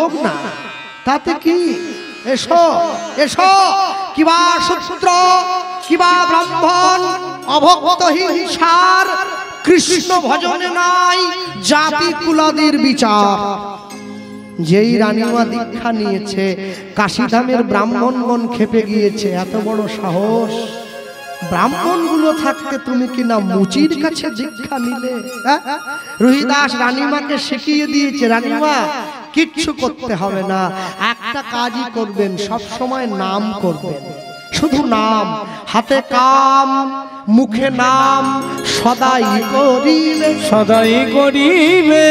হোক না, তাতে কি? এসো এসো, কিবা শূদ্র কিবা ব্রাহ্মণ, অভক্ত হিংসার কৃষ্ণ ভজনে নাই জাতি কুলাদির বিচার। যেই রানীমা দীক্ষা নিয়েছে, কাশীধামের ব্রাহ্মণগণ খেপে গিয়েছে। এত বড় সাহস! ব্রাহ্মণগুলো থাকতে তুমি কিনা মুচির কাছে দীক্ষা নিলে? রুহিদাস রানীমাকে শিখিয়ে দিয়েছে, রানীমা কিচ্ছু করতে হবে না, একটা কাজই করবেন, সব সময় নাম করবেন, শুধু নাম, হাতে কাম মুখে নাম, সদাই করিবে সদাই করিবে।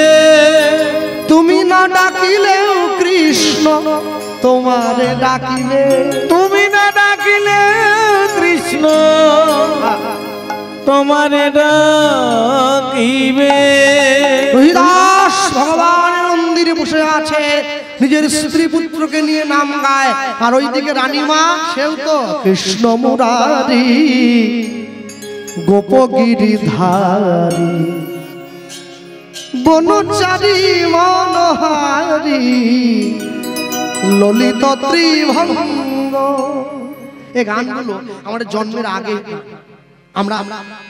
তুমি না ডাকিলেও কৃষ্ণ তোমারে ডাকিবে, তুমি না ডাকিলে কৃষ্ণ তোমারে ডাকিবে। রহিদাস ভগবানের মন্দিরে বসে আছে, নিজের স্ত্রী পুত্রকে নিয়ে নাম গায়, আর ওইদিকে রানীমা, সেও তো কৃষ্ণ মুরারি গোপগিরিধারী বনচারী মনোহারী ললিত ত্রিভঙ্গ। এই গানগুলো আমাদের জন্মের আগে আমরা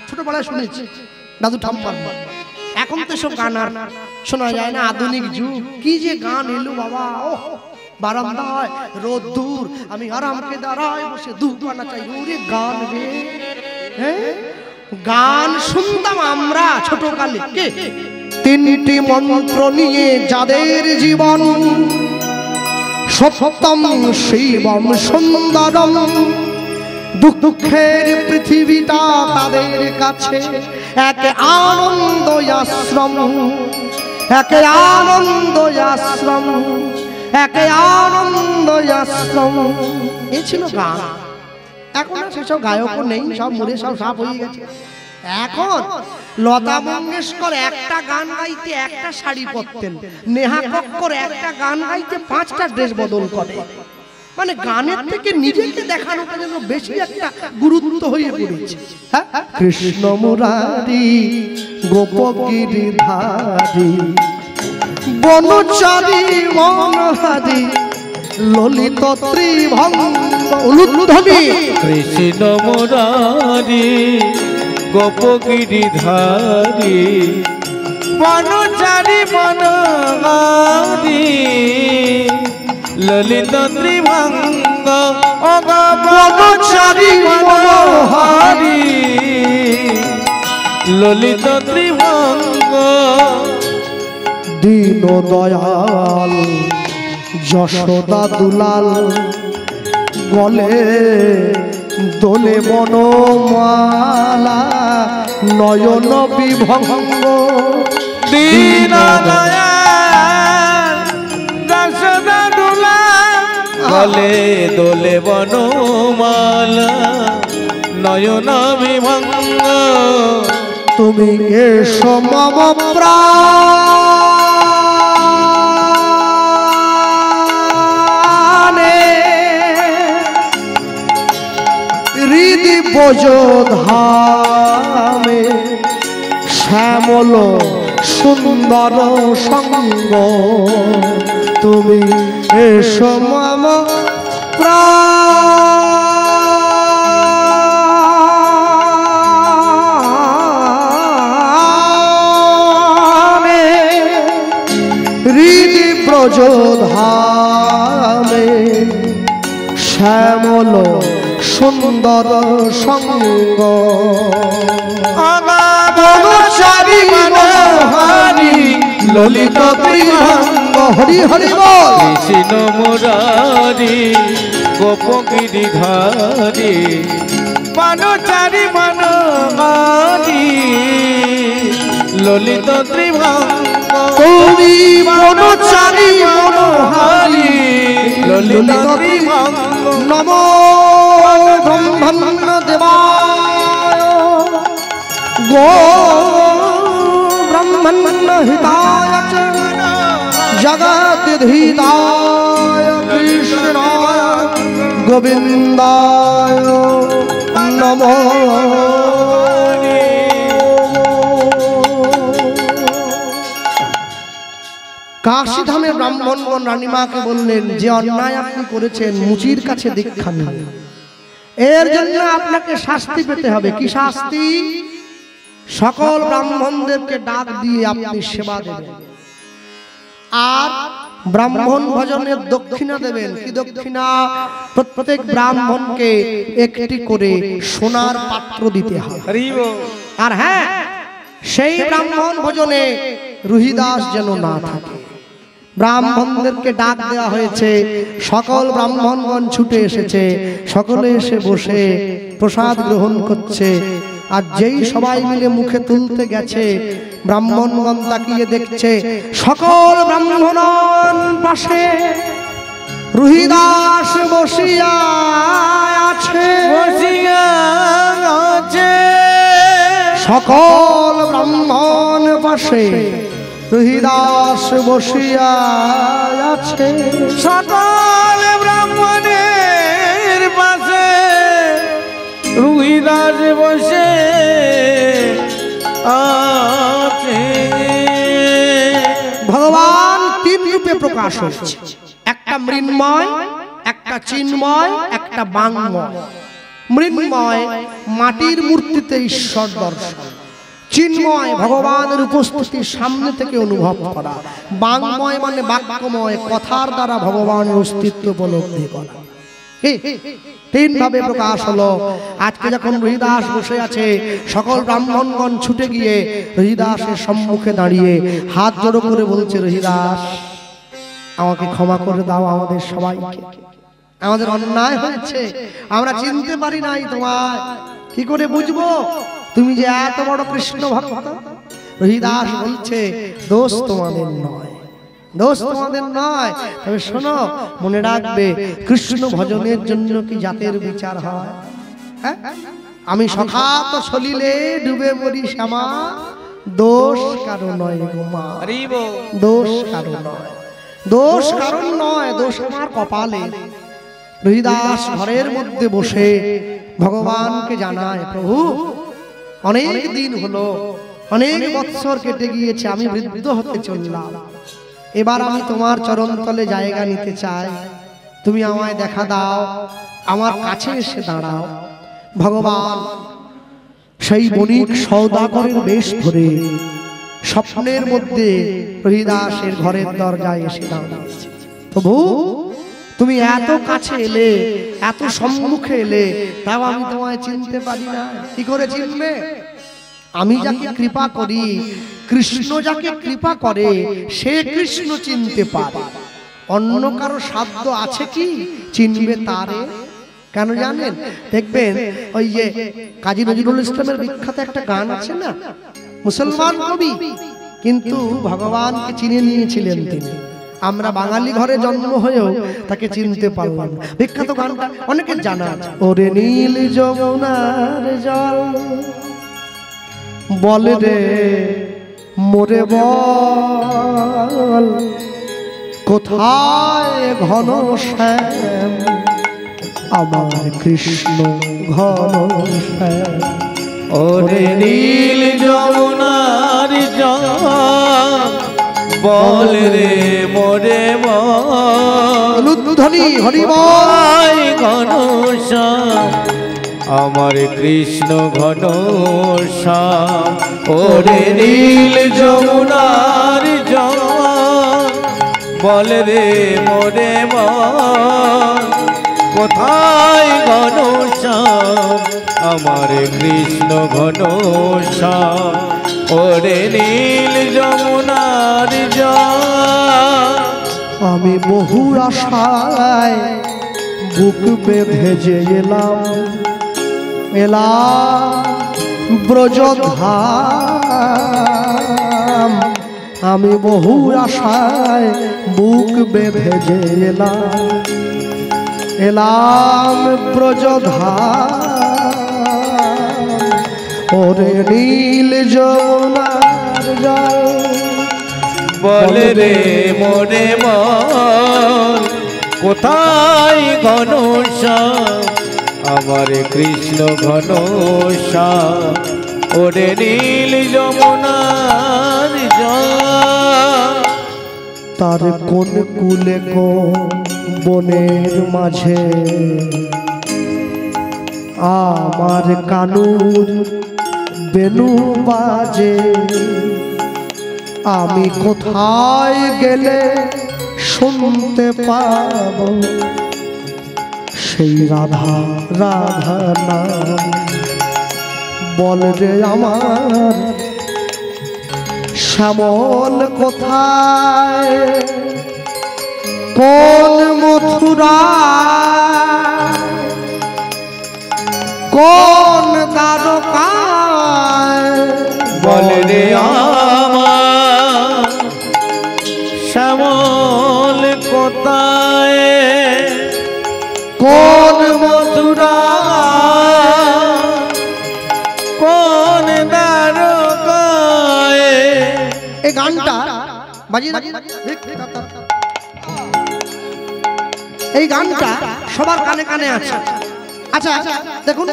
ছোটবেলায় শুনেছি দাদু ঠাম্মার। এখন তো সব গান আর শোনা যায় না, আধুনিক যুগ। কি যে গান এলো বাবা! ও বারান্দায় রোদ্দুর, আমি আরামকে দাঁড়ায় বসে দুপানা চাই, ওরে গান রে! হ্যাঁ, গান শুনতাম আমরা ছোটকালে। কে? তিনটি মন্ত্র নিয়ে যাদের জীবন, সত্যম শিবম সুন্দরম, দুঃখের পৃথিবীটা তাদের কাছে এক আনন্দ আশ্রম, এক আনন্দ আশ্রম, এক আনন্দ আশ্রম। এই ছিল গান। এখন আর সেসব গায়কও নেই, সব মরে সব সাপ হয়ে গেছে। এখন লতা মঙ্গেশকর একটা গান গাইতে একটা শাড়ি পরতেন, নেহা কক্কর একটা গান গাইতে 5টা ড্রেস বদল করে। মানে গানের থেকে নিজেকে দেখানোটা যেন বেশি একটা গুরুত্ব হয়ে পড়েছে। কৃষ্ণ মুরারি গোপগিরিধারী বনচারী মনোহারী ললিত ত্রিভঙ্গ। উলুধ্বনি কৃষ্ণ মুরারি গোপগিরিধারী বনচারী মনোহারী ললিত ত্রিভঙ্গ। ও বনচারী মনোহারী ললিত ত্রিভঙ্গ। দীন দয়াল যশোদা দুলাল গলে দোলে বনমালা নয়ন বিভঙ্গ। দীন দয়াল যশোদা দুলাল গলে দোলে বনমালা নয়ন বিভঙ্গ। তুমি এসো মম প্রাণে হৃদি বোজধামে শ্যামল সুন্দর সঙ্গ। তুমি এসো মম প্রাণে হৃদি ব্রজধামে শ্যামল সুন্দর সঙ্গ। বনচারী মনোহারী ললিত ত্রিভঙ্গ। হরি হরি বল। কৃষ্ণ মুরারি গোপগিরিধারী বনচারী মনোহারী ললিত ত্রিভঙ্গ। তুমি বনচারী মনোহারী ললিত ত্রিভঙ্গ। নমো ব্রহ্মণ্য দেবায় গো ব্রহ্মণ্য হিতায় চ জগদ্ধিতায় কৃষ্ণায় গোবিন্দায় নমো। কাশীধামে ব্রাহ্মণগণ রানীমাকে বললেন, যে অন্যায় আপনি করেছেন মুচির কাছে দীক্ষা নিন, এর জন্য আপনাকে শাস্তি পেতে হবে। কি শাস্তি? সকল ব্রাহ্মণদেরকে ডাক দিয়ে আপনি সেবা দেবেন, আর ব্রাহ্মণ ভজনের দক্ষিণা দেবেন। কি দক্ষিণা? প্রত্যেক ব্রাহ্মণকে একটি করে সোনার পাত্র দিতে হবে। আর হ্যাঁ, সেই ব্রাহ্মণ ভজনে রুহিদাস যেন না থাকে। ব্রাহ্মণদেরকে ডাক দেওয়া হয়েছে, সকল ব্রাহ্মণগণ ছুটে এসেছে, সকলে এসে বসে প্রসাদ গ্রহণ করছে। আর যেই সবাই মিলে মুখে তুলতে গেছে, ব্রাহ্মণগণ তাকিয়ে দেখছে, সকল ব্রাহ্মণগণ পাশে রুহিদাস বসিয়া আছে। সকল ব্রাহ্মণ পাশে রুহিদাস বসিয়া আছে। সকল ব্রাহ্মণের পাশে রুহিদাস বসে আছে। ভগবান তিন রূপে প্রকাশ হচ্ছে, একটা মৃন্ময়, একটা চিন্ময়, একটা বাংময়। মৃন্ময় মাটির মূর্তিতে ঈশ্বর দর্শন, চিন্ময় ভগবানের উপস্থিতি সামনে থেকে অনুভব করা, বাংময় মানে বাক্যময়, কথার দ্বারা ভগবানের অস্তিত্ব উপলব্ধি করা। তিন ভাবে প্রকাশ হলো। আজকে যখন রুহিদাস বসে আছে, সকল ব্রাহ্মণগণ ছুটে গিয়ে রুহিদাসের সম্মুখে দাঁড়িয়ে হাত জড়ো করে বলছে, রুহিদাস আমাকে ক্ষমা করে দাও, আমাদের সবাইকে, আমাদের অন্যায় হয়েছে, আমরা চিনতে পারি নাই তোমায়, কি করে বুঝবো তুমি যে এত বড় কৃষ্ণ ভক্ত। রুহিদাস বলছে, দোষ তোমাদের নয়, দোষ তোমাদের নয়, তবে শোনো, মনে রাখবে কৃষ্ণ ভজনের জন্য কি জাতের বিচার হয়? হ্যাঁ, আমি সখাত সলিলে ডুবে মরি শ্যামা, দোষ কারো নয় গো মা, দোষ কারো নয়, দোষ কারণ নয়, দোষ আমার কপালে। রুহিদাস ঘরের মধ্যে বসে ভগবানকে জানায়, প্রভু অনেক দিন হলো, অনেক বৎসর কেটে গিয়েছে, আমি বৃদ্ধ হতে চললাম, এবার আমি তোমার চরণ তলে জায়গা নিতে চাই, তুমি আমায় দেখা দাও, আমার কাছে এসে দাঁড়াও। ভগবান সেই বণিক সওদাগরের বেশ ধরে স্বপ্নের মধ্যে রুহিদাসের ঘরের দরজায় এসে দাঁড়িয়েছে। প্রভু তুমি এত কাছে এলে, এত সম্মুখে এলে, তাও আমি তোমায় চিনতে পারি না। কি করে চিনবে? আমি যাকে কৃপা করি, কৃষ্ণ যাকে কৃপা করে, সে কৃষ্ণ চিনতে পারে। অন্য কারো সাধ্য আছে কি চিনবে তারে? কেন জানেন? দেখবেন ওই যে কাজী নজরুল ইসলামের বিখ্যাত একটা গান আছে না, মুসলমান কবি কিন্তু ভগবানকে চিনে নিয়েছিলেন তিনি। আমরা বাঙালি ঘরে জন্ম হয়েও তাকে চিনতে পারলাম। বিখ্যাত গানটা অনেকের জানা আছে, ওরে নীল যমুনার জল বলে রে মোরে বল, কোথায় ঘন শ্যাম আমার কৃষ্ণ ঘন শ্যাম। ওরে নীল যমুনার জল বল রে মোরে বল, ধ্বনি হরি বল, ঘন শ্যাম আমার কৃষ্ণ ঘন শ্যাম। ওরে নীল যমুনার জল বল রে মোরে বল, কোথায় ঘন শ্যাম আমার কৃষ্ণ ঘন শ্যাম। ওরে নীল যমুনার জল, আমি বহু আশায় বুক বেঁধে যে এলাম ব্রজধাম, আমি বহু আশায় বুক বেঁধে যে এলাম ব্রজধাম। ওরে নীল যমুনার জল বল রে মোরে বল, কোথায় ঘন শ্যাম আমার কৃষ্ণ ঘন শ্যাম। ওরে নীল যমুনার জল, তার কোন কুলে বনের মাঝে আমার কানুর বেনু বাজে। আমি কোথায় গেলে শুনতে পাব সেই রাধা রাধা নাম? বল রে আমার শ্যামল কোথায়, কোন মথুরা, কোন দ্বারকায়? বল রে আমার শ্যামল কোথায়, কোন মথুরা, কোন দ্বারকায়? এই গানটা বাজিয়ে এই গানটা সবার কানে কানে আছে। আচ্ছা দেখুন,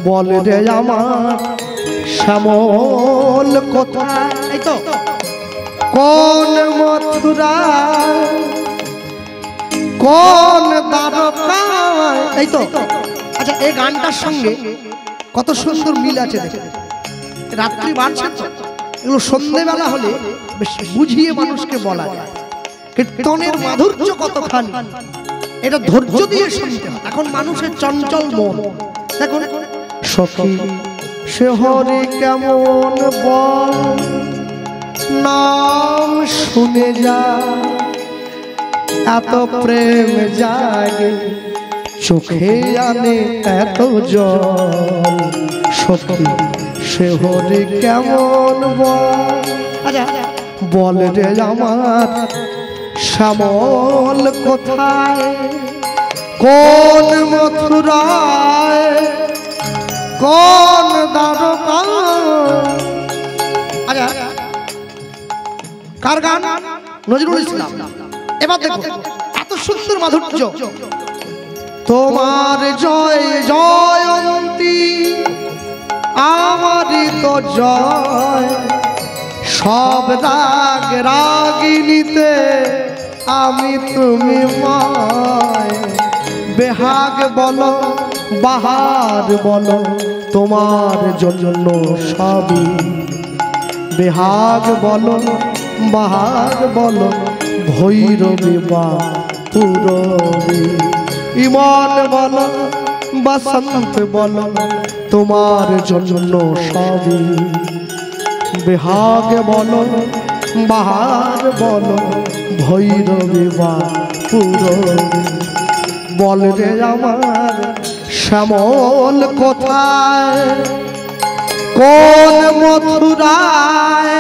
বল রে আমার শ্যামল কোথায়, এই তো কোন মথুরা, কোন দ্বারকায়, এই তো। আচ্ছা এই গানটার সঙ্গে কত সুন্দর মিল আছে দেখে। রাত্রি বাড়ছে তো, এগুলো সন্ধ্যেবেলা হলে বেশ বুঝিয়ে মানুষকে বলা যায় কীর্তনের মাধুর্য কতখানি, এটা ধৈর্য দিয়ে শুনতে হয়। এখন মানুষের চঞ্চল মন দেখুন। সখী সে হরি কেমন বল, নাম শুনে যা এত প্রেম জাগে, চোখে আনে এত জল। সখী সে হরি কেমন বল, বল রে আমার শ্যামল কোথায়, কোন মথুরায়, কোন দ্বারকায়? আচ্ছা কার গান? নজরুল ইসলাম। এবার দেখো এত সুন্দর মাধুর্য। তোমার জয় জয়ন্তী আমারই তো জয়, সব রাগ রাগিনীতে আমি তুমি মায়। বেহাগ বলো বাহার বলো তোমার জন্য সবই, বেহাগ বলো বাহার বলো ভৈরবী বা পুরবী। ইমন বলো বসন্ত বলো তোমার জন্য সবই, বেহাগ বলো বাহার বলো ভৈরবী বা পুরবী। বল রে আমার শ্যামল কোথায়, কোন মথুরায়,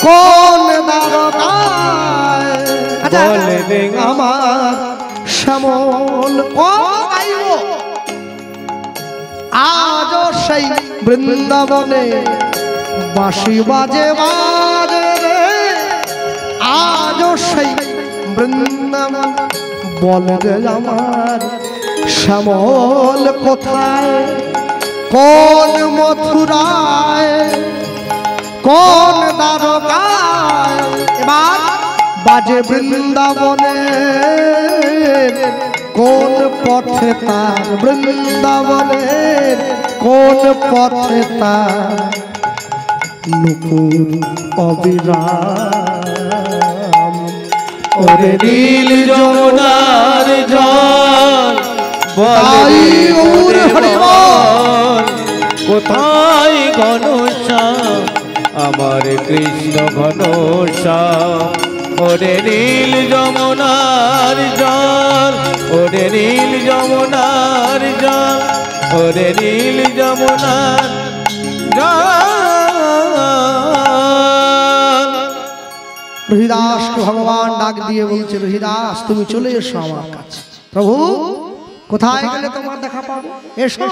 কোন দ্বারকায়? বল রে আমার শ্যামল কোথায়? আজ সেই বৃন্দাবনে বাঁশি বাজে বাজে রে, আজ সেই বৃন্দাবন। বল রে আমার শ্যামল কোথায়, কোন মথুরায়, কোন দ্বারকায়? এবার বাজে বৃন্দাবনে কোন পথে তার, বৃন্দাবনের কোন পথে তার নুপুর অবিরাম। ওরে নীল যমুনার জল, তাই ওর বল কোথায় ঘনশ্যাম আমার কৃষ্ণ ঘনশ্যাম? ওরে নীল যমুনার জল, ওরে নীল যমুনার জল, ওরে নীল যমুনার জল। রহিদাসকে ভগবান ডাক দিয়ে বলছে, রহিদাস তুমি চলে এসো আমার কাছে। প্রভু কোথায় গেলে তোমার দেখা পাবো? এসো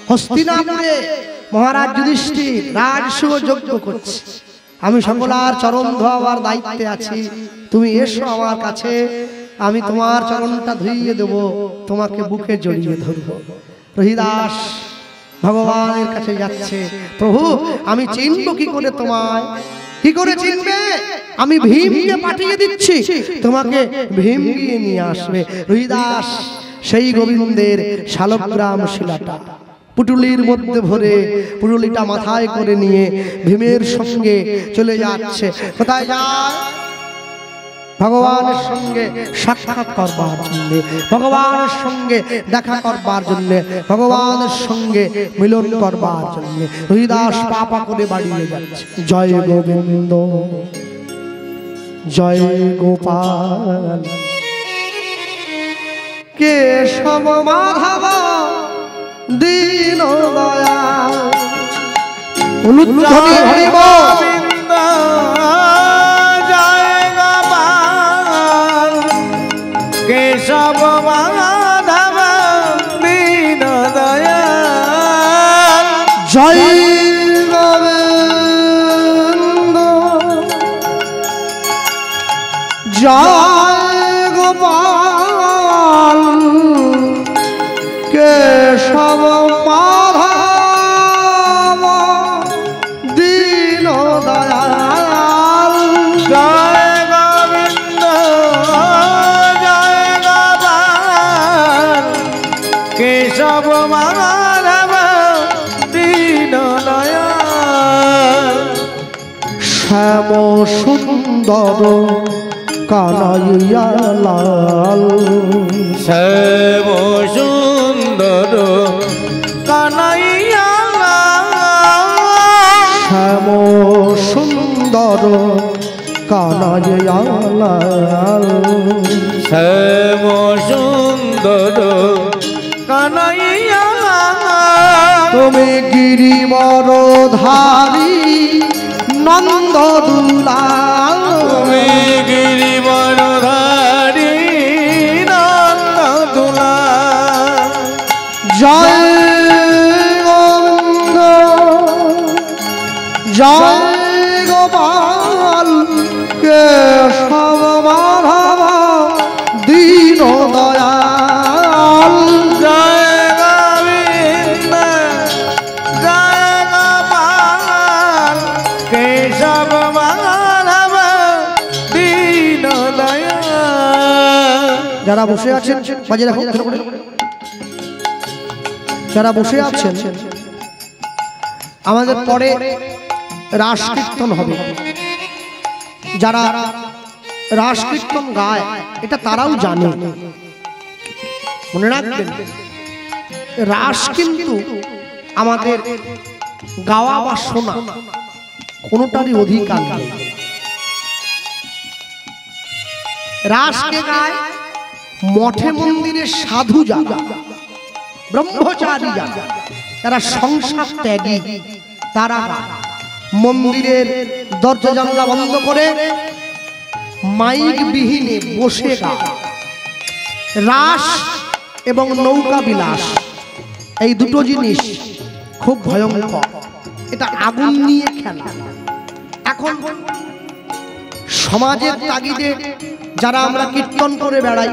হস্তিনাপুরে মহারাজ যুধিষ্ঠির রাজসূয় যজ্ঞ করছে, আমি সকলার চরণ ধোয়াবার দায়িত্বে আছি। তুমি এসো আমার কাছে, আমি তোমার চরণটা ধুইয়ে দেব, তোমাকে বুকে জড়িয়ে ধরব। রহিদাস ভগবানের কাছে যাচ্ছে, প্রভু আমি চিনব কি করে তোমায়? কি করে চিনবে? আমি ভীমকে পাঠিয়ে দিচ্ছি, তোমাকে ভীম গিয়ে নিয়ে আসবে। রুহিদাস সেই গোবিন্দের শালগ্রাম শিলাটা পুটুলির মধ্যে ভরে, পুটুলিটা মাথায় করে নিয়ে ভীমের সঙ্গে চলে যাচ্ছে। কোথায় যায়? ভগবানের সঙ্গে সাক্ষাৎ করবার জন্য, ভগবানের সঙ্গে দেখা করবার জন্য, ভগবানের সঙ্গে মিলন করবার জন্য হরিদাস পাপা করে বাড়িয়ে যাচ্ছে। জয় গোবিন্দ জয় গোপাল কেশব মাধব দীন দয়াল। জয় হরিব গোবিন্দ জয় গোপাল কেশব মাধব দীন দয়াল। জয় গোবিন্দ জয় গোপাল কেশব মাধব দীন দয়াল। জয় গোবিন্দ জয় গোপাল কেশব মাধব দীন দয়াল। শ্যাম সুন্দর কানাইয়া লাল। শ্যাম সুন্দর কানাইয়া লাল। শ্যাম সুন্দর কানাইয়া লাল। শ্যাম সুন্দর কানাইয়া লাল। তুমি গিরিবর ধারী নন্দ দুলাল। তুমি গিরিবর ধারী নন্দ দুলাল। জয় গোবিন্দ জয় গোপাল কেশব মাধব দীন দয়াল। জয় গোবিন্দ জয় গোপাল কেশব মাধব দীন দয়াল। যারা বসে আছেন বাজে রাখুন, যারা বসে আছেন আমাদের পরে রাস কীর্তন হবে। যারা রাস কীর্তন গায় এটা তারাও জানে, মনে রাখবেন রাস কিন্তু আমাদের গাওয়া বা শোনা কোনোটারই অধিকার নেই। রাসকে গায় মঠে মন্দিরে সাধু যারা, ব্রহ্মচারী যারা, যারা সংসার ত্যাগী তারা মন্দিরের দরজা জানলা বন্ধ করে মাইক বিহীনে বসে গায়। রাস এবং নৌকা বিলাস এই দুটো জিনিস খুব ভয়ঙ্কর। এটা আগুন নিয়ে খেলা। এখন সমাজের তাগিদে যারা আমরা কীর্তন করে বেড়াই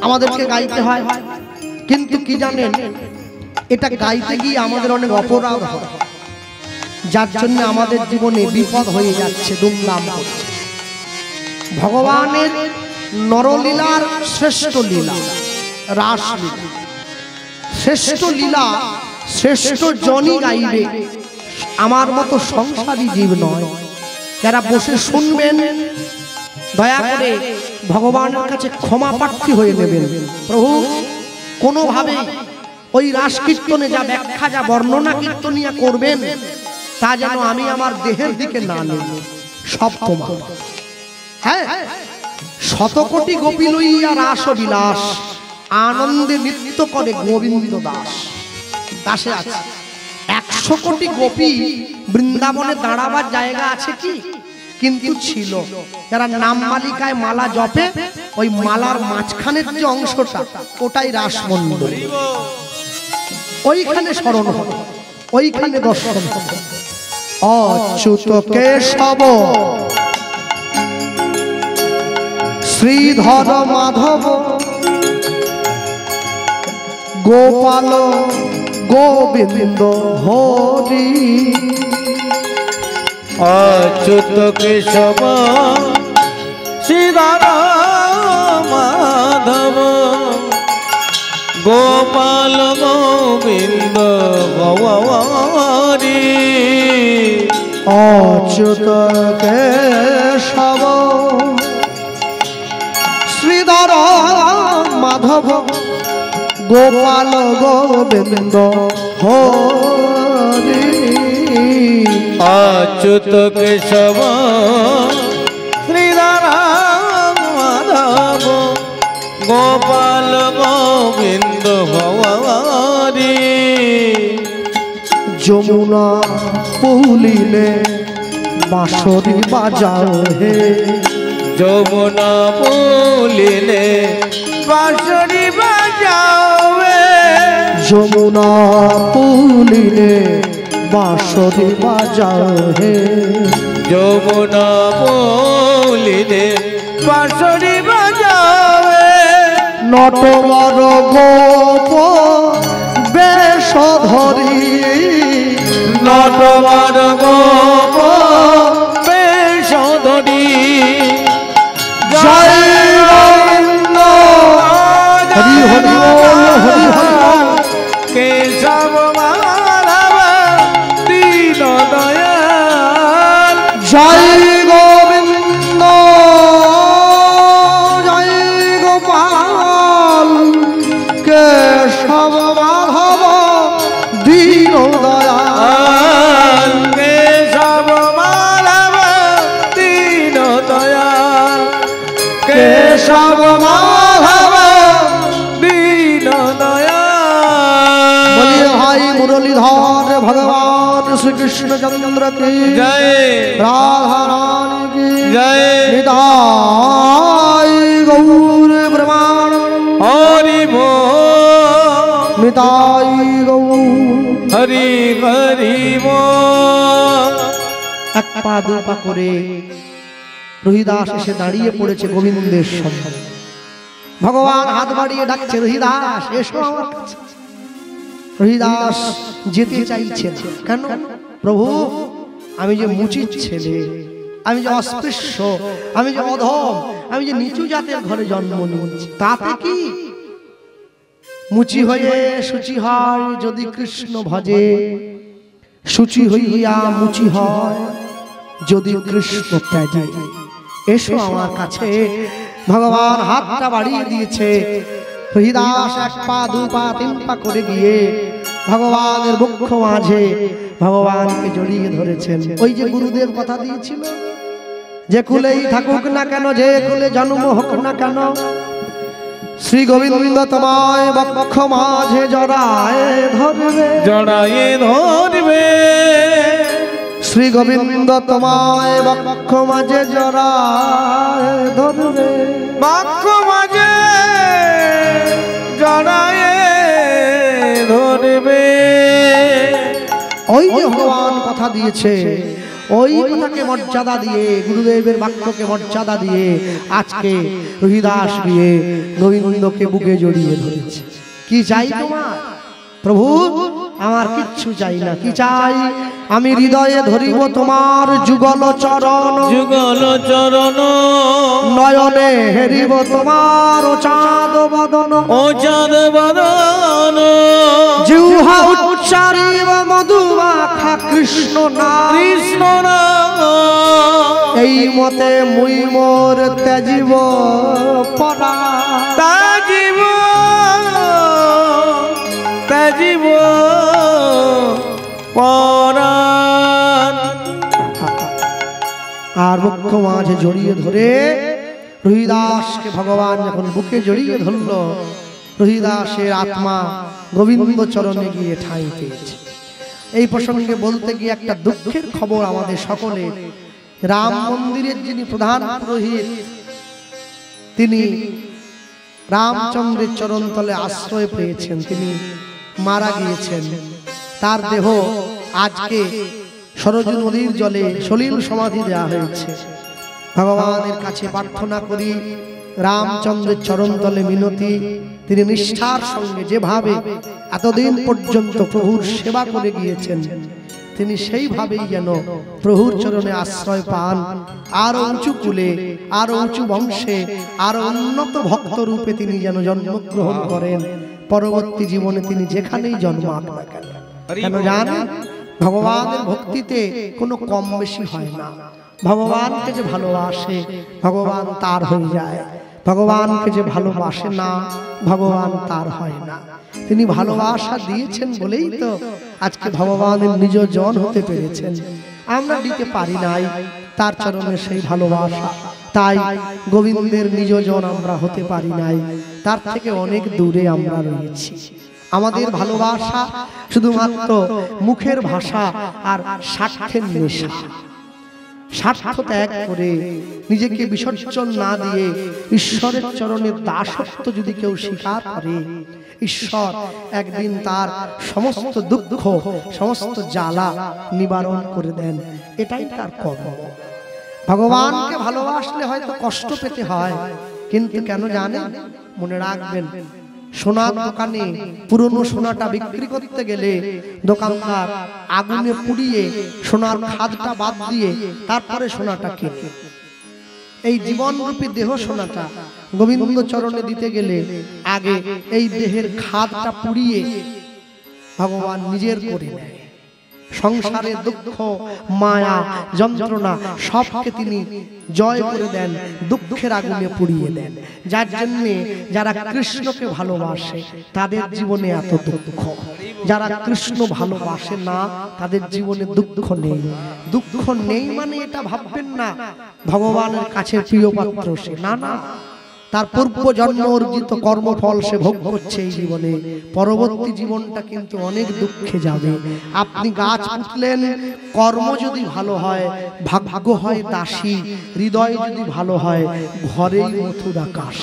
আমাদেরকে গাইতে হয়, কিন্তু কি জানেন এটা গাইতে গিয়ে আমাদের অনেক অপরাধ হয়, যার জন্য আমাদের জীবনে বিপদ হয়ে যাচ্ছে দুমদাম করে। ভগবানের নরলীলার শ্রেষ্ঠ লীলা রাসলীলা। শ্রেষ্ঠ লীলা শ্রেষ্ঠ জনই গাইবে, আমার মতো সংসারী জীব নয়। যারা বসে শুনবেন দয়া করে ভগবানের কাছে ক্ষমা প্রার্থী হয়ে নেবেন। প্রভু কোনোভাবেই ওই রাস কীর্তনে যা ব্যাখ্যা যা বর্ণনা কীর্তনিয়া করবেন তা যেন আমি আমার দেহের দিকে না নেব, সব তোমার। হ্যাঁ, শতকোটি গোপী লইয়া রাস বিলাস, আনন্দে নৃত্য করে গোবিন্দ দাস। দাসে আছে 100 কোটি গোপী বৃন্দাবনে দাঁড়াবার জায়গা আছে কি? কিন্তু ছিল। যারা নাম মালিকায় মালা জপে ওই মালার মাঝখানের যে অংশটা ওটাই রাসমণ্ডল। ওইখানে স্মরণ হবে, ওইখানে দর্শন হবে। অচ্যুত কেশব শ্রীধর মাধব গোপাল গোবিন্দ হরি অচ্যুত কেশব শ্রীরাম মাধব গোপাল গোবিন্দ গৌরী অচ্যুত কেশব শ্রীধর মাধব গোপাল গোবিন্দ হরি অচ্যুত কেশব শ্রীরাম মাধব গোপাল গোবিন্দ হরি যমুনা পুলিনে বাঁশরি বাজাও হে যমুনা পুলিনে বাঁশরি বাজাবে যমুনা পুলিনে বাঁশরি বাজাও হে যমুনা পুলিনে বাঁশরি বাজাবে নটবর গোপ বেশ ধরি নটবর গোপ বেশ ধরি জয় গোবিন্দ হরি হরি বল হরি হরি বল কেশব মাধব দীন দয়াল জয় গোবিন্দ জয় গোপাল কেশব মাধব দীন দয়াল কেশব মাধব দীন দয়াল কেশব মাধব দীন দয়াল বলিয়ে ভাই মুরলীধর ভগবান শ্রীকৃষ্ণ চন্দ্র কি জয় রাধা রানী কি জয় নিতাই গৌর ব্রহ্মাণ হরি बोल নিতাই গৌর হরি হরি बोल এক পা দু পা করে রহিদাস এসে দাঁড়িয়ে পড়েছে গোবিন্দের সামনে ভগবান হাত বাড়িয়ে ডাকছে রহিদাস এসো আমার কাছে রহিদাস যেতে চাইছে কেন প্রভু আমি যে মুচির ছেলে আমি যে অস্পৃশ্য আমি যে অধম আমি যে নিচু জাতের ঘরে জন্ম নিয়েছি তাতে কি মুচি হয়ে শুচি হয় যদি কৃষ্ণ ভজে শুচি হইয়া মুচি হয় যদি কৃষ্ণ ত্যাজে এসো আমার কাছে ভগবান হাতটা বাড়িয়ে দিয়েছে রহিদাস এক পা দু পা তিন পা করে গিয়ে ভগবানের বক্ষ মাঝে ভগবানকে জড়িয়ে ধরেছেন ওই যে গুরুদেব কথা দিয়েছিল যে কুলেই থাকুক না কেন যে কুলে জন্ম হোক না কেন শ্রী গোবিন্দ তোমায় বক্ষ মাঝে জড়ায় ধরবে জড়ায়ে ধরবে শ্রী গোবিন্দ তোমায় বক্ষ মাঝে জড়ায় ধরবে বাক্য মাঝে জড়ায়ে ধরবে ওই যে ভগবান কথা দিয়েছে ওই কথাকে মর্যাদা দিয়ে গুরুদেবের বাক্যকে মর্যাদা দিয়ে আজকে রহিদাস গিয়ে গোবিন্দকে বুকে জড়িয়ে ধরেছে কি চাই তোমার প্রভু আমার কিচ্ছু চাই না কি চাই আমি হৃদয়ে ধরিব তোমার যুগল চরণ যুগল চরণ নয়নে হেরিব তোমার চাঁদ বদন ও চাঁদ বদন জিহ্বা উচ্চারিব মধুমাখা কৃষ্ণ নাম কৃষ্ণ নাম এই মতে মুই মোর ত্যাজিব পরা তাজিব তাজিব পরাণ আর বক্ষ মাঝে জড়িয়ে ধরে রহিদাসকে ভগবান যখন বুকে জড়িয়ে ধরল রহিদাসের আত্মা গোবিন্দ চরণে গিয়ে ঠাঁই পেয়েছে এই প্রসঙ্গে বলতে গিয়ে একটা দুঃখের খবর আমাদের সকলের রাম মন্দিরের যিনি প্রধান পুরোহিত তিনি রামচন্দ্রের চরণতলে আশ্রয় পেয়েছেন তিনি মারা গিয়েছেন তার দেহ আজকে সরজু নদীর জলে সলিল সমাধি দেওয়া হয়েছে ভগবানের কাছে প্রার্থনা করি রামচন্দ্রের চরণতলে মিনতি তিনি নিষ্ঠার সঙ্গে যেভাবে এতদিন পর্যন্ত প্রভুর সেবা করে গিয়েছেন তিনি সেইভাবেই যেন প্রভুর চরণে আশ্রয় পান, আরো উঁচু কুলে, আরো উঁচু বংশে, আরো উন্নত ভক্ত রূপে তিনি যেন জন্মগ্রহণ করেন। পরবর্তী জীবনে তিনি যেখানেই জন্মাক না কেন, কেন জানেন? ভগবানের ভক্তিতে কোনো কম বেশি হয় না। ভগবানকে যে ভালোবাসে ভগবান তার হয়ে যায়, ভগবানকে যে ভালোবাসে না ভগবান তার হয় না। তিনি ভালোবাসা দিয়েছেন বলেই তো আজকে ভগবানের নিজ জন হতে পেরেছেন। আমরা দিতে পারি নাই তার চরণে সেই ভালোবাসা, তাই গোবিন্দের নিজ জন আমরা হতে পারি নাই, তার থেকে অনেক দূরে আমরা রয়েছি। আমাদের ভালোবাসা শুধুমাত্র মুখের ভাষা আর স্বার্থের নেশা। স্বার্থ ত্যাগ করে নিজেকে বিসর্জন না দিয়ে ঈশ্বরের চরণের দাসত্ব যদি কেউ স্বীকার করে, ঈশ্বর একদিন তার সমস্ত দুঃখ, সমস্ত জ্বালা নিবারণ করে দেন। এটাই তার কর্ম। ভগবানকে ভালোবাসলে হয়তো কষ্ট পেতে হয়, কিন্তু কেন জানেন? মনে রাখবেন, সোনার দোকানে পুরনো সোনাটা বিক্রি করতে গেলে দোকানদার আগুনে পুড়িয়ে সোনার খাদটা বাদ দিয়ে তারপরে সোনাটা কেনে। এই জীবনরূপী দেহ সোনাটা গোবিন্দ চরণে দিতে গেলে আগে এই দেহের খাদটা পুড়িয়ে ভগবান নিজের করে নেয়। সংসারের দুঃখ, মায়া, যন্ত্রণা সবকে তিনি জয় করে দেন, দুঃখের আগুনে পুড়িয়ে দেন। যার জন্যে যারা কৃষ্ণকে ভালোবাসে তাদের জীবনে এত দুঃখ, যারা কৃষ্ণ ভালোবাসে না তাদের জীবনে দুঃখ নেই। দুঃখ নেই মানে এটা ভাববেন না ভগবানের কাছে প্রিয় পাত্র সে, না না, তার পূর্ব জন্ম অর্জিত কর্মফল সে ভোগ করছে এই জীবনে। পরবর্তী জীবনটা কিন্তু অনেক দুঃখে যাবে। আপনি গাছ পুঁতলেন, কর্ম যদি ভালো হয় ভাগ্য হয় দাসী, হৃদয় যদি ভালো হয় ঘরেই মথুর আকাশ।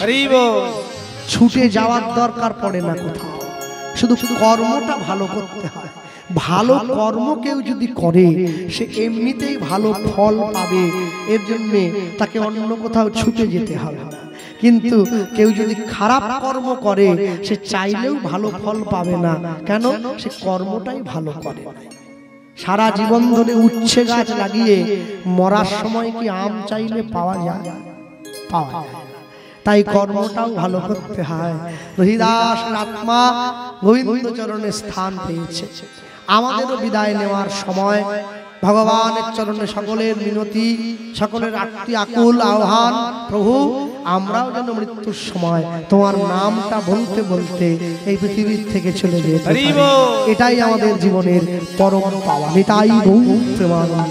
ছুটে যাওয়ার দরকার পড়ে না কোথাও, শুধু কর্মটা ভালো করতে হয়। ভালো কর্ম কেউ যদি করে সে এমনিতেই ভালো ফল পাবে, এর জন্য তাকে অন্য কোথাও ছুটে যেতে হবে না। কিন্তু কেউ যদি খারাপ কর্ম করে সে চাইলেও ভালো ফল পাবে না। কেন? সে কর্মটাই ভালো করে। সারা জীবন ধরে উচ্ছে গাছ লাগিয়ে মরার সময় কি আম চাইলে পাওয়া যায়? পাওয়া যায়। তাই কর্মটাও ভালো করতে হয়। রহিদাসের আত্মা গোবিন্দ চরণে স্থান পেয়েছে। আমাদেরও বিদায় নেওয়ার সময় ভগবানের চরণে সকলের মিনতি, সকলের আরতি আকুল আহ্বান, প্রভু আমরাও যেন মৃত্যুর সময় তোমার নামটা বলতে বলতে এই পৃথিবীর থেকে চলে যেতে পারি। এটাই আমাদের জীবনের পরম পাওয়া। এটাই প্রেমানন্দ।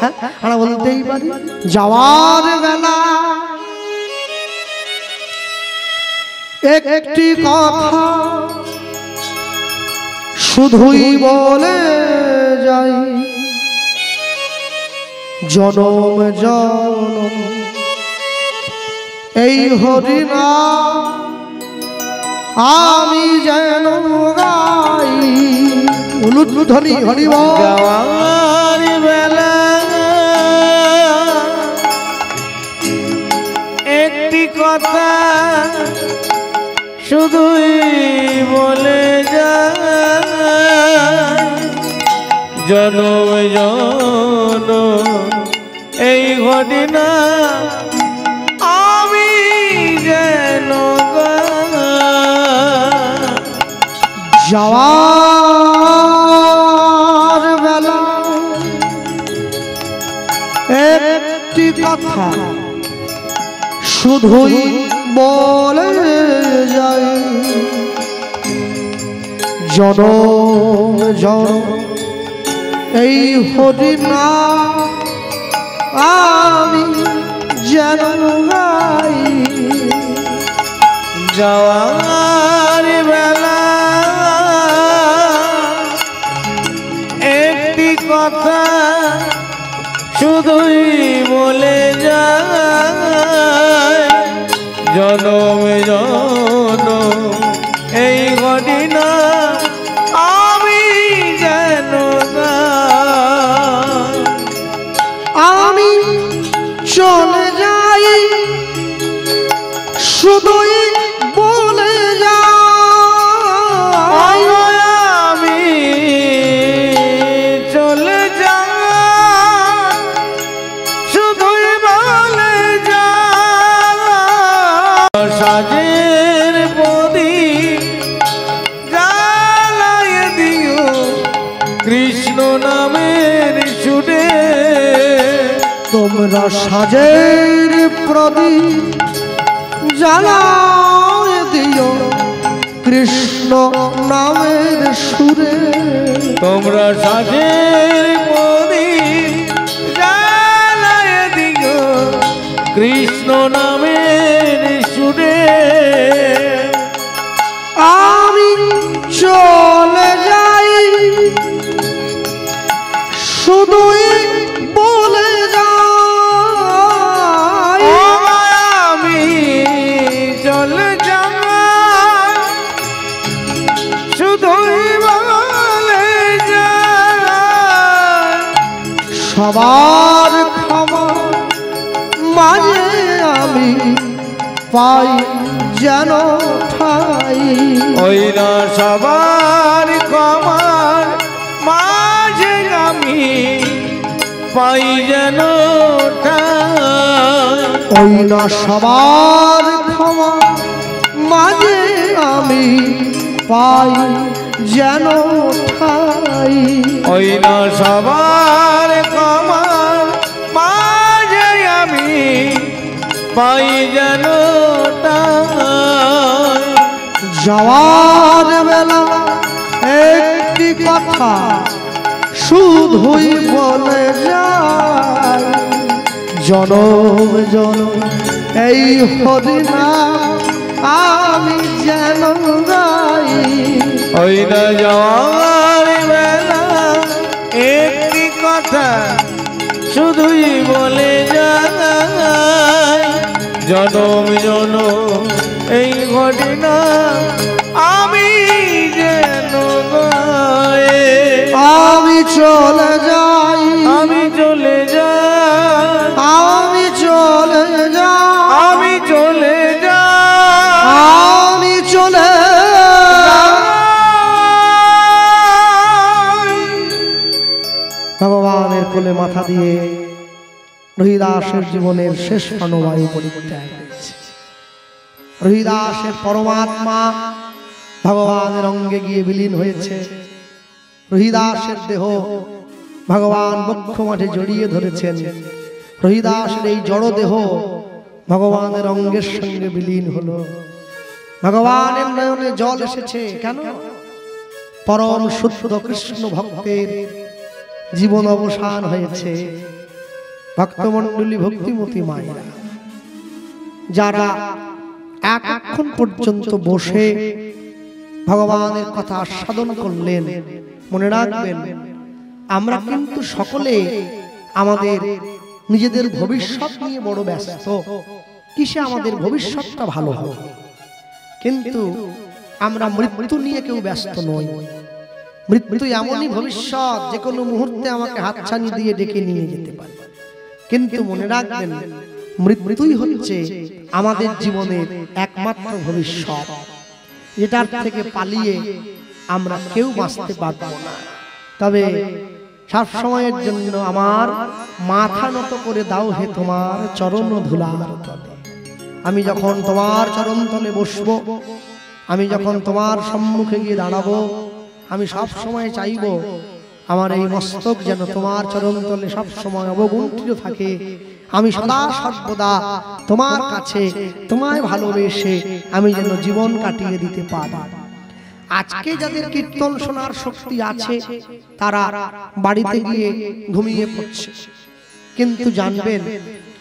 হ্যাঁ, আমরা বলতেই পারি যাওয়ার বেলা একটি কথা শুধুই বলে যাই, জনম জনম এই হরিনাম আমি যেন গাই। উলুধ্বনি হরি বল। যাওয়ার বেলা একটি কথা শুধুই বলে যায়, জনম জনম এই ঘটনা আমি যেন যাওয়ার বেলা একটি কথা শুধুই বলে যাই, জনম জনম এই হরিনাম আমি যেন গাই। যাওয়ার বেলা একটি কথা শুধুই বলে যায়, জনম জনম এই ঘটনা আমি যেন গাই। আমি চলে যাই শুধুই বলে যাই, আমি সাজের প্রদীপ জ্বালায় দিও কৃষ্ণ নামের সুরে। তোমরা সাজের প্রদীপ জ্বালায় দিও কৃষ্ণ নামের সুরে। তোমরা সাজের প্রদীপ জ্বালায় দিও কৃষ্ণ নামের সুরে। আমি চলে যাই শুধুই বলে যাই। আমি চলে যাই শুধুই বলে যাই। সবার ক্ষমা মাঝে আমি পাই যেন ঠাই। ওই না সবার ক্ষমার মাঝে আমি পাই যেন ঠাই। ওই না সবার ক্ষমা মাঝে আমি পাই যেন ঠাই। ওই না সবার ক্ষমার মাঝে আমি পাই যেন ঠাই। যাওয়ার বেলা একটি কথা শুধুই বলে যায়। জনম জনম এই হরিনাম আমি যেন গাই। ওই না যাওয়ার বেলা একটি কথা শুধুই বলে যায়। জনম জনম এই ঘটনা আমি যেন গাই। আমি চলে যাই, আমি চলে যাই, আমি চলে যাই, আমি চলে যাই, আমি চলে ভগবানের কোলে মাথা দিয়ে রহিদাসের জীবনের শেষ প্রাণবায়ু পরিত্যাগ করেছে। রহিদাসের পরমাত্মা ভগবানের অঙ্গে গিয়ে বিলীন হয়েছে। রহিদাসের দেহ ভগবান বক্ষ মাঠে জড়িয়ে ধরেছেন। রহিদাসের এই জড় দেহ ভগবানের অঙ্গের সঙ্গে বিলীন হলো। ভগবানের নয়নে জল এসেছে কেন? পরম শুদ্ধ কৃষ্ণ ভক্তের জীবন অবসান হয়েছে। ভক্তমণ্ডলী ভক্তিমতী মায়েরা যারা এতক্ষণ পর্যন্ত বসে ভগবানের কথা আস্বাদন করলেন, মনে রাখবেন আমরা কিন্তু সকলে আমাদের নিজেদের ভবিষ্যৎ নিয়ে বড় ব্যস্ত। কিসে আমাদের ভবিষ্যৎটা ভালো হবে, কিন্তু আমরা মৃত্যু নিয়ে কেউ ব্যস্ত নই। মৃত্যু এমনই ভবিষ্যৎ যে কোনো মুহূর্তে আমাকে হাতছানি দিয়ে ডেকে নিয়ে যেতে পারে। কিন্তু মনে রাখবেন মৃত্যুই হচ্ছে আমাদের জীবনের একমাত্র ভবিষ্যৎ, যেটার থেকে পালিয়ে আমরা কেউ বাঁচতে পারব না। তবে সব সময়ের জন্য আমার মাথা নত করে দাও হে তোমার চরণ ধুলার তলে। আমি যখন তোমার চরণ তলে বসবো, আমি যখন তোমার সম্মুখে গিয়ে দাঁড়াবো, আমি সব সময় চাইবো আমার এই মস্তক যেন তোমার চরণ তলে সব সময় অবগুণ্ঠিত থাকে। আমি সদা সর্বদা তোমার কাছে তোমায় ভালোবেসে আমি যেন জীবন কাটিয়ে দিতে পারি। আজকে যাদের কীর্তন শোনার শক্তি আছে তারা বাড়িতে গিয়ে ঘুমিয়ে পড়ছে, কিন্তু জানবেন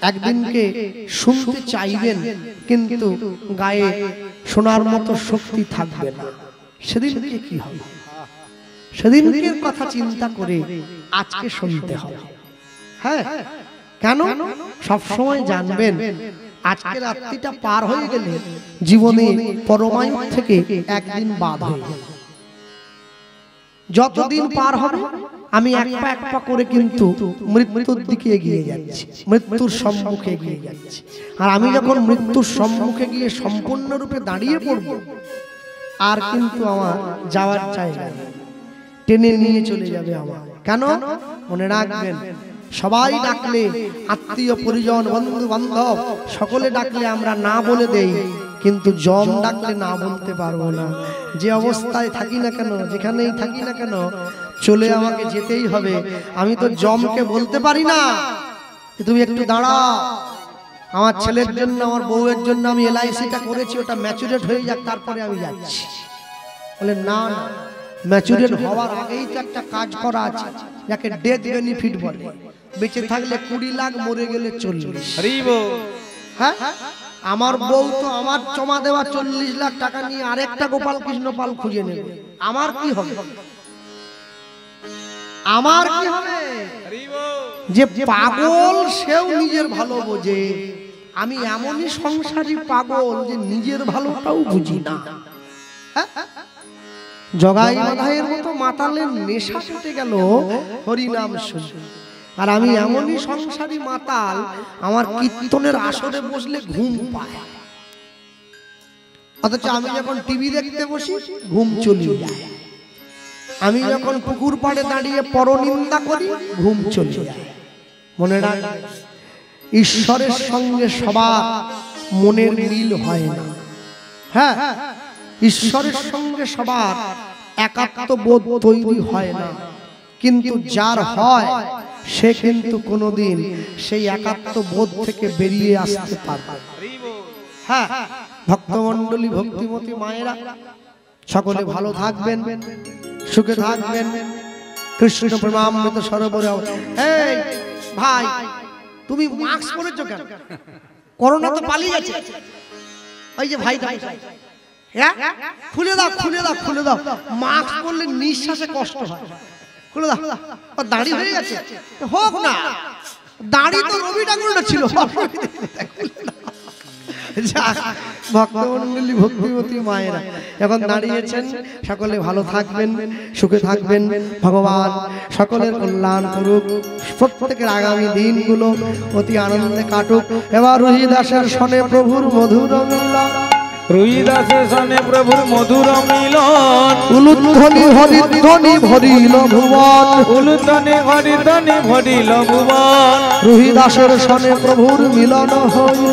একদিনকে শুনতে চাইবেন কিন্তু গায়ে শোনার মতো শক্তি থাকবে না। সেদিনকে কি হবে? সেদিনকের কথা চিন্তা করে আজকে শুনতে হবে। হ্যাঁ, কেন? সব সময় জানবেন আজকে রাত্রিটা পার হয়ে গেলে জীবনে পরমায়ু থেকে একদিন বাদ হয়ে যাবে। যতদিন পার হবে আমি এক পা করে কিন্তু মৃত্যুর দিকে এগিয়ে যাচ্ছি, মৃত্যুর সম্মুখে এগিয়ে যাচ্ছি। আর আমি যখন মৃত্যুর সম্মুখে গিয়ে সম্পূর্ণরূপে দাঁড়িয়ে পড়ব, আর কিন্তু আমার যাওয়ার জায়গা নেই, টেনে নিয়ে চলে যাবে আমার। কেন? মনে রাখবেন সবাই ডাকলে, আত্মীয় পরিজন বন্ধু বান্ধব সকলে ডাকলে আমরা না বলে দেই, কিন্তু জম ডাকলে না বলতে পারবো না। যে অবস্থায় থাকি না কেন, যেখানেই থাকি না কেন, চলে আমাকে যেতেই হবে। আমি তো জমকে বলতে পারি না তুমি একটু দাঁড়াও, আমার ছেলের জন্য, আমার বউয়ের জন্য আমি এলআইসিটা করেছি, ওটা ম্যাচুরেট হয়ে যাক তারপরে আমি যাচ্ছি। বলে না না, ম্যাচুরেট হওয়ার আগেই তো একটা কাজ করা আছে, যাকে ডেথ বেনিফিট বলে। বেঁচে থাকলে 20 লাখ, মরে গেলে 40। হ্যাঁ, আমার বউ তো আমার জমা দেওয়া 40 লাখ টাকা নিয়ে আরেকটা গোপাল কৃষ্ণ পাল খুঁজে নেবে, আমার কি হবে? আমার কি হবে? যে পাগল সেও নিজের ভালো বোঝে, আমি এমনই সংসারী পাগল যে নিজের ভালোটাও বুঝি না। জগাই মাধাইয়ের মতো মাতালের নেশা ছুটে গেল হরিনাম শুনে। আর আমি এমনই সংসারী মাতাল, আমার কীর্তনের আসরে বসলে ঘুম পায়, অথচ আমি যখন টিভি দেখতে বসি ঘুম চলে যায়। আমি যখন পুকুর পাড়ে দাঁড়িয়ে পরনিন্দা করি ঘুম চলে যায়। মনে রাখ, ঈশ্বরের সঙ্গে সবার মনের মিল হয় না। হ্যাঁ, ঈশ্বরের সঙ্গে সবার একাত্মবোধ তৈরি হয় না, কিন্তু যার হয় সে কিন্তু কোনোদিন সেই একাত্মবোধ থেকে বেরিয়ে আসতে পারবে। হ্যাঁ, ভক্তমণ্ডলী, ভক্তিমতী মায়েরা সকলে ভালো থাকবেন, সুখে থাকবেন। কৃষ্ণ প্রেমামৃত সরোবরে। এই ভাই, তুমি মাস্ক পরেছো কেন? করোনা তো পালিয়ে গেছে। ওই যে ভাইটা, খুলে দাও, খুলে দাও, খুলে দাও। মাস্ক পরলে নিঃশ্বাসে কষ্ট হয়, খুলে দাও। দাড়ি হয়ে গেছে, হোক না, দাড়ি তো রবি ঠাকুরটা ছিল। ভক্তমণ্ডলী, ভক্তিমতী মায়েরা এখন দাঁড়িয়েছেন, সকলে ভালো থাকবেন, সুখে থাকবেন। ভগবান সকলের কল্যাণ করুক, প্রত্যেকের আগামী দিনগুলো অতি আনন্দে কাটুক। এবার রুহিদাসের সনে প্রভুর মধুর মিলন, রুহিদাসের সনে প্রভুর মধুর মিলন, উলুধ্বনি হরিধ্বনি ভরিল ভুবন, উলুধ্বনি হরিধ্বনি ভরিল ভুবন। রুহিদাসের সনে প্রভুর মিলন হইল,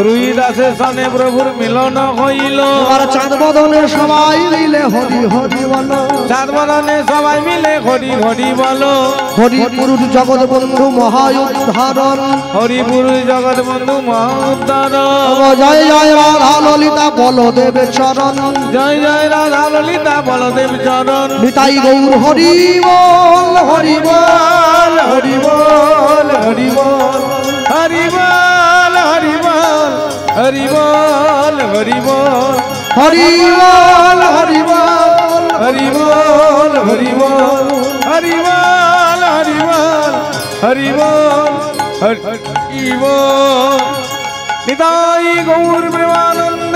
রুহিদাসের সনে প্রভুর মিলন হইল। আর চাঁদ বদনে সবাই মিলে হরি হরি বল, চাঁদ বদনে সবাই মিলে হরি হরি বল। হরি পুরুষ জগৎ বন্ধু মহাউদ্ধারণ, হরি পুরুষ জগৎ বন্ধু মহাউদ্ধারণ। জয় জয় রাধা ললিতা বলদেব চরণ, জয় জয় রাধা ললিতা বলদেব চরণ। নিতাই গৌর হরি বল, হরি বল, হরি বল, হরি বল, হরি বল, হরি বল, হরি বল, হরি বল, হরি বল, হরি বল, হরি বল, হরি বল, হরি বল, হরি বল, হরি বল, হরি বল। নিতাই গৌর প্রেমানন্দে।